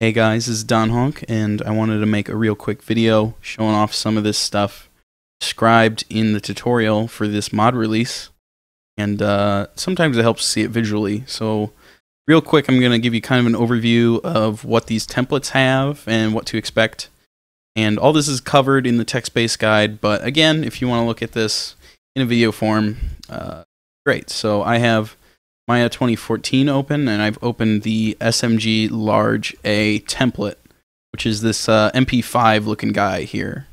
Hey guys, this is Don Honk, and I wanted to make a real quick video showing off some of this stuff described in the tutorial for this mod release. And sometimes it helps to see it visually. So real quick, I'm going to give you kind of an overview of what these templates have and what to expect. And all this is covered in the text-based guide, but again, if you want to look at this in a video form, great. So I have Maya 2014 open, and I've opened the SMG Large A template, which is this MP5 looking guy here.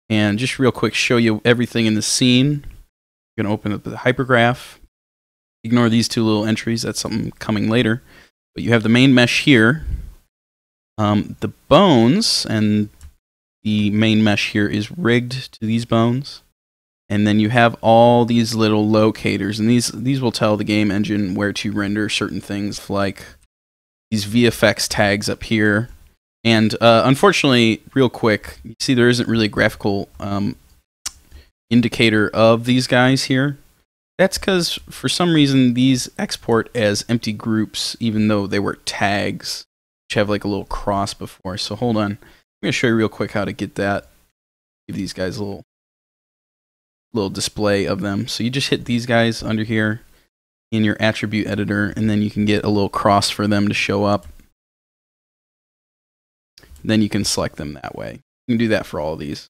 And just real quick, show you everything in the scene. I'm going to open up the hypergraph. Ignore these two little entries, that's something coming later. But you have the main mesh here. The bones, and the main mesh here is rigged to these bones. And then you have all these little locators, and these will tell the game engine where to render certain things, like these VFX tags up here. And unfortunately, real quick, you see there isn't really a graphical indicator of these guys here. That's because for some reason these export as empty groups, even though they were tags, which have like a little cross before. So hold on, I'm going to show you real quick how to get that. Give these guys a little display of them. So you just hit these guys under here in your attribute editor, and then you can get a little cross for them to show up. Then you can select them that way. You can do that for all of these.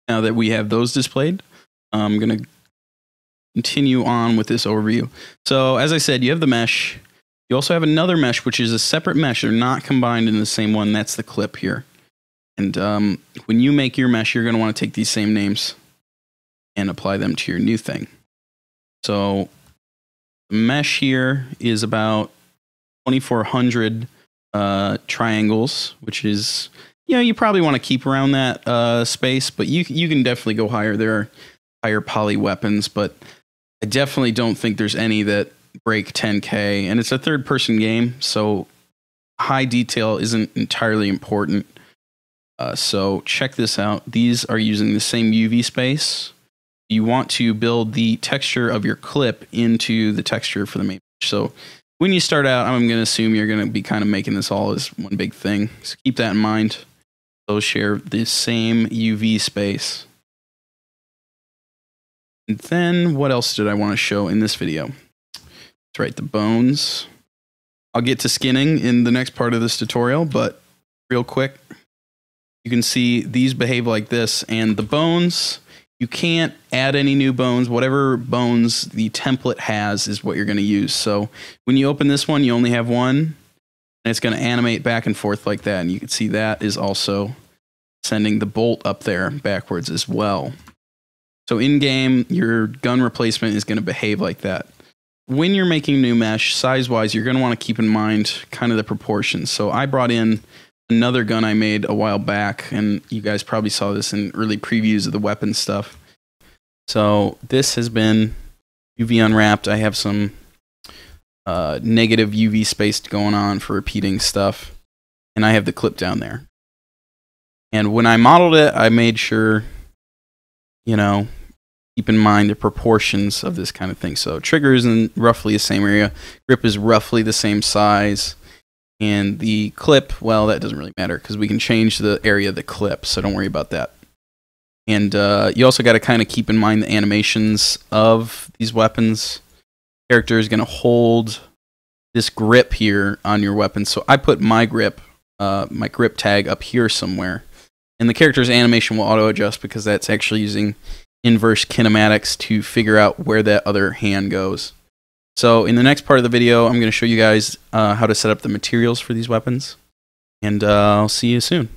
Now that we have those displayed, I'm going to continue on with this overview. So as I said, you have the mesh. You also have another mesh, which is a separate mesh. They're not combined in the same one. That's the clip here. And when you make your mesh, you're going to want to take these same names and apply them to your new thing. So the mesh here is about 2,400 triangles, which is, you probably want to keep around that space, but you can definitely go higher. There are higher poly weapons, but I definitely don't think there's any that break 10K, and it's a third-person game, so high detail isn't entirely important. So check this out. These are using the same UV space. You want to build the texture of your clip into the texture for the main. So when you start out, I'm going to assume you're going to be kind of making this all as one big thing. So keep that in mind. Those share the same UV space. And then what else did I want to show in this video? That's right, the bones. I'll get to skinning in the next part of this tutorial, but real quick, you can see these behave like this, and the bones, you can't add any new bones. Whatever bones the template has is what you're going to use. So when you open this one, you only have one, and it's going to animate back and forth like that. And you can see that is also sending the bolt up there backwards as well. So in game, your gun replacement is going to behave like that. When you're making new mesh, size-wise, you're going to want to keep in mind kind of the proportions. So I brought in another gun I made a while back, and you guys probably saw this in early previews of the weapon stuff. So this has been UV unwrapped. I have some negative UV space going on for repeating stuff, and I have the clip down there. And when I modeled it, I made sure, keep in mind the proportions of this kind of thing. So trigger is in roughly the same area, grip is roughly the same size. And the clip, well, that doesn't really matter because we can change the area of the clip, so don't worry about that. And you also got to kind of keep in mind the animations of these weapons. Character is going to hold this grip here on your weapon. So I put my grip tag up here somewhere. And the character's animation will auto-adjust because that's actually using inverse kinematics to figure out where that other hand goes. So in the next part of the video, I'm going to show you guys how to set up the materials for these weapons, and I'll see you soon.